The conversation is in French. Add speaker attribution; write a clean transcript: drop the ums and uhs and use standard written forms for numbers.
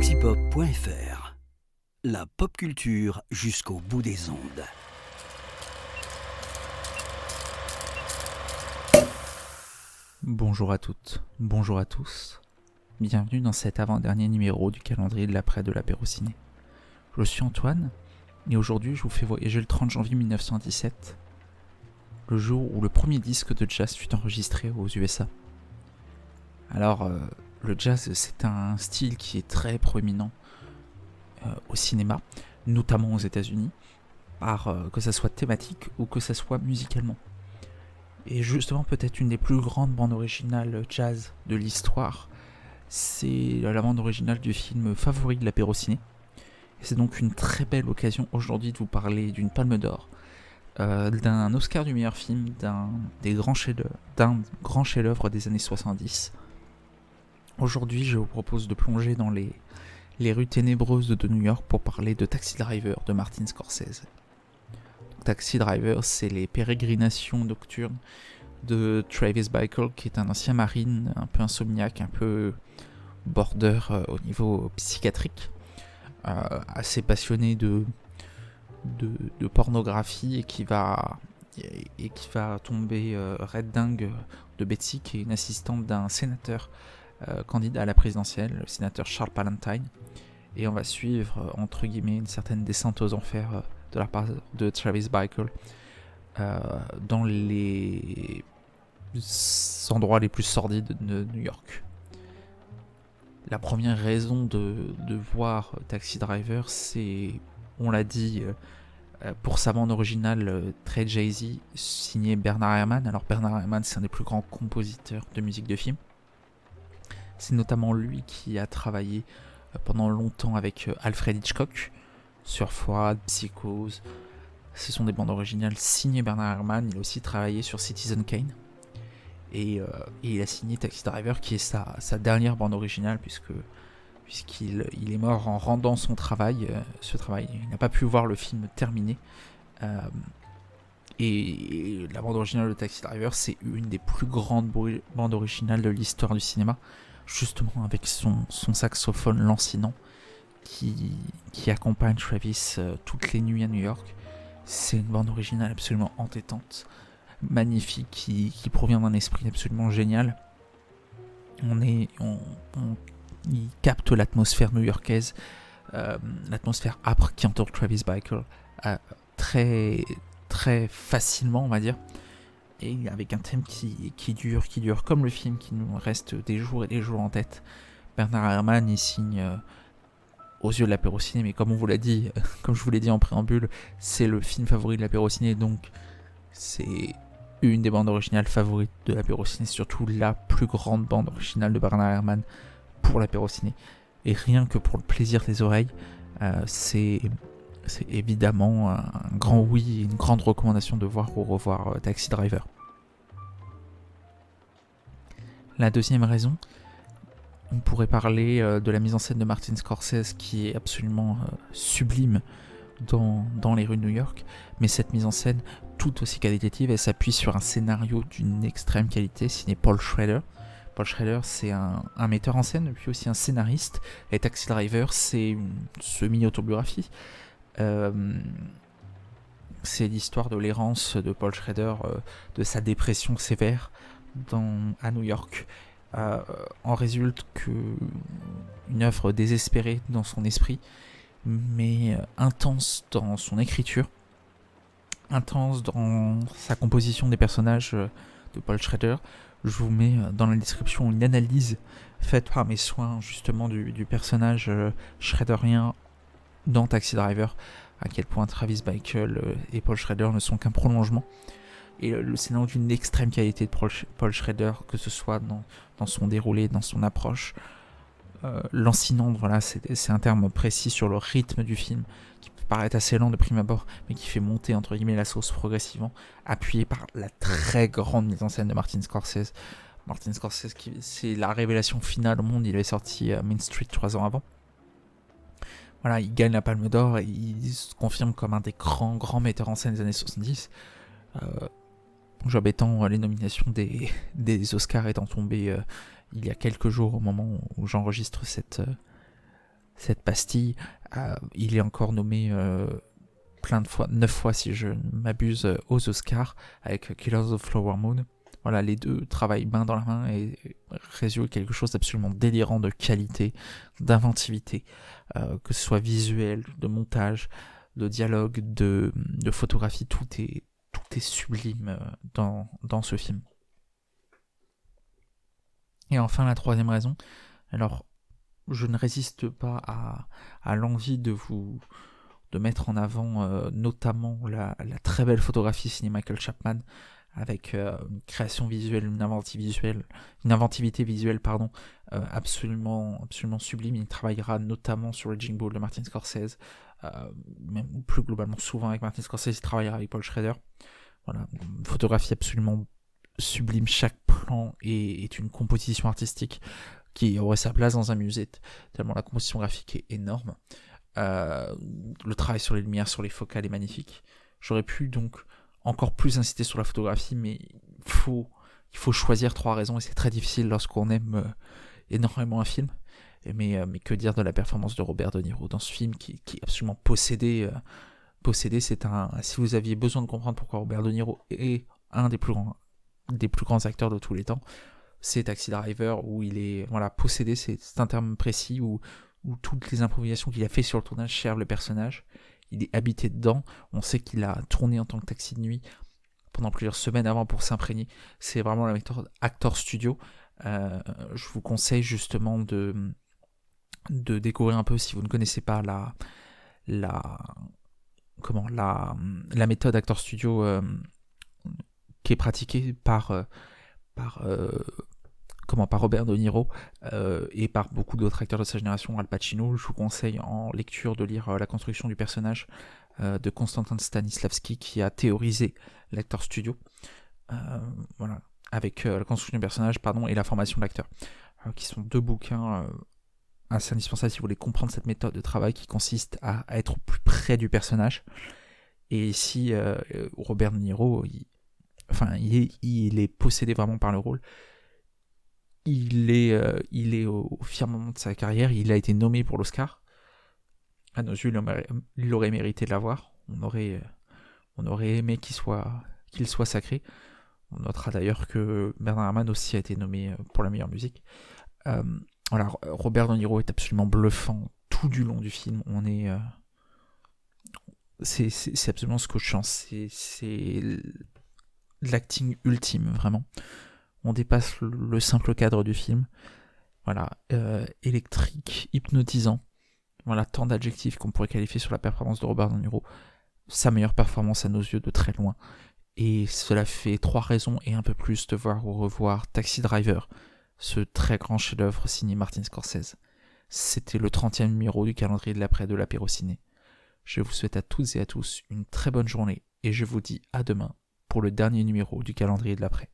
Speaker 1: antipop.fr. La pop culture jusqu'au bout des ondes.
Speaker 2: Bonjour à toutes, bonjour à tous. Bienvenue dans cet avant-dernier numéro du calendrier de l'après de l'apéro ciné. Je suis Antoine, et aujourd'hui je vous fais voyager le 30 janvier 1917, le jour où le premier disque de jazz fut enregistré aux USA. Alors, le jazz, c'est un style qui est très proéminent au cinéma, notamment aux États-Unis, que ça soit thématique ou que ça soit musicalement. Et justement, peut-être une des plus grandes bandes originales jazz de l'histoire, c'est la bande originale du film favori de l'apéro ciné. Et c'est donc une très belle occasion aujourd'hui de vous parler d'une Palme d'Or, d'un Oscar du meilleur film, d'un grand chef-d'œuvre des années 70. Aujourd'hui, je vous propose de plonger dans les rues ténébreuses de New York pour parler de Taxi Driver de Martin Scorsese. Taxi Driver, c'est les pérégrinations nocturnes de Travis Bickle, qui est un ancien marine, un peu insomniaque, un peu border au niveau psychiatrique, assez passionné de pornographie et qui va tomber red dingue de Betsy, qui est une assistante d'un sénateur candidat à la présidentielle, le sénateur Charles Palantine. Et on va suivre, entre guillemets, une certaine descente aux enfers de la part de Travis Bickle dans les endroits les plus sordides de New York. La première raison de voir Taxi Driver, c'est, on l'a dit, pour sa bande originale très Jay-Z, signée Bernard Herrmann. Alors Bernard Herrmann, c'est un des plus grands compositeurs de musique de film. C'est notamment lui qui a travaillé pendant longtemps avec Alfred Hitchcock, Surfroid, Psychose. Ce sont des bandes originales signées Bernard Herrmann. Il a aussi travaillé sur Citizen Kane. Et il a signé Taxi Driver, qui est sa dernière bande originale, puisqu'il est mort en rendant son travail. Il n'a pas pu voir le film terminé. Et la bande originale de Taxi Driver, c'est une des plus grandes bandes originales de l'histoire du cinéma, justement avec son saxophone lancinant qui accompagne Travis toutes les nuits à New York. C'est une bande originale absolument entêtante, magnifique, qui provient d'un esprit absolument génial. Il capte l'atmosphère new-yorkaise, l'atmosphère âpre qui entoure Travis Bickle très, très facilement, on va dire, et avec un thème qui dure comme le film, qui nous reste des jours et des jours en tête. Bernard Herrmann y signe aux yeux de l'apéro ciné, mais comme je vous l'ai dit en préambule, c'est le film favori de l'apéro ciné, donc c'est une des bandes originales favorites de l'apéro ciné, surtout la plus grande bande originale de Bernard Herrmann pour l'apéro ciné. Et rien que pour le plaisir des oreilles, c'est évidemment un grand oui, une grande recommandation de voir ou revoir Taxi Driver. La deuxième raison, on pourrait parler de la mise en scène de Martin Scorsese, qui est absolument sublime dans les rues de New York, mais cette mise en scène tout aussi qualitative, elle s'appuie sur un scénario d'une extrême qualité signé Paul Schrader. Paul Schrader, c'est un metteur en scène, puis aussi un scénariste, et Taxi Driver, c'est une semi-autobiographie. C'est l'histoire de l'errance de Paul Schrader, de sa dépression sévère à New York. En résulte une œuvre désespérée dans son esprit, mais intense dans son écriture, intense dans sa composition des personnages de Paul Schrader. Je vous mets dans la description une analyse faite par mes soins justement du personnage schraderien dans Taxi Driver, à quel point Travis Bickle et Paul Schrader ne sont qu'un prolongement. Et le scénario d'une extrême qualité de Paul Schrader, que ce soit dans son déroulé, dans son approche. Lancinant, voilà, c'est un terme précis sur le rythme du film, qui peut paraître assez lent de prime abord, mais qui fait monter entre guillemets la sauce progressivement, appuyé par la très grande mise en scène de Martin Scorsese. Martin Scorsese, c'est la révélation finale au monde. Il avait sorti Main Street 3 ans avant. Voilà, il gagne la Palme d'Or et il se confirme comme un des grands metteurs en scène des années 70. Job étant, les nominations des Oscars étant tombées il y a quelques jours au moment où j'enregistre cette pastille. Il est encore nommé plein de fois, 9 fois si je ne m'abuse, aux Oscars avec Killers of the Flower Moon. Voilà, les deux travaillent main dans la main et résultent quelque chose d'absolument délirant, de qualité, d'inventivité, que ce soit visuel, de montage, de dialogue, de photographie, tout est sublime dans ce film. Et enfin, la troisième raison, alors je ne résiste pas à l'envie de mettre en avant notamment la très belle photographie signée Michael Chapman, avec une création visuelle, une inventivité visuelle, absolument sublime. Il travaillera notamment sur Raging Bull de Martin Scorsese, même plus globalement souvent avec Martin Scorsese. Il travaillera avec Paul Schrader. Voilà, une photographie absolument sublime. Chaque plan est une composition artistique qui aurait sa place dans un musée, tellement la composition graphique est énorme. Le travail sur les lumières, sur les focales est magnifique. J'aurais pu donc encore plus insister sur la photographie, mais il faut choisir 3 raisons, et c'est très difficile lorsqu'on aime énormément un film. Mais que dire de la performance de Robert De Niro dans ce film qui est absolument possédé. Si vous aviez besoin de comprendre pourquoi Robert De Niro est un des plus grands acteurs de tous les temps, c'est Taxi Driver, où il est possédé, c'est un terme précis, où toutes les improvisations qu'il a fait sur le tournage servent le personnage. Il est habité dedans. On sait qu'il a tourné en tant que taxi de nuit pendant plusieurs semaines avant pour s'imprégner. C'est vraiment la méthode actor studio. Je vous conseille justement de découvrir un peu, si vous ne connaissez pas la méthode actor studio qui est pratiquée par Robert De Niro et par beaucoup d'autres acteurs de sa génération, Al Pacino. Je vous conseille en lecture de lire La construction du personnage de Konstantin Stanislavski, qui a théorisé l'acteur studio, avec La construction du personnage et La formation de l'acteur, qui sont 2 bouquins assez indispensables si vous voulez comprendre cette méthode de travail qui consiste à être au plus près du personnage. Et ici, Robert De Niro, il est possédé vraiment par le rôle. Il est au firmament de sa carrière. Il a été nommé pour l'Oscar. À nos yeux, il aurait mérité de l'avoir. On aurait aimé qu'il soit sacré. On notera d'ailleurs que Bernard Herrmann aussi a été nommé pour la meilleure musique. Robert De Niro est absolument bluffant tout du long du film. C'est absolument scotchant. C'est l'acting ultime, vraiment. On dépasse le simple cadre du film. Électrique, hypnotisant. Tant d'adjectifs qu'on pourrait qualifier sur la performance de Robert De Niro. Sa meilleure performance à nos yeux de très loin. Et cela fait 3 raisons et un peu plus de voir ou revoir Taxi Driver, ce très grand chef-d'œuvre signé Martin Scorsese. C'était le 30e numéro du calendrier de l'après de l'apéro ciné. Je vous souhaite à toutes et à tous une très bonne journée et je vous dis à demain pour le dernier numéro du calendrier de l'après.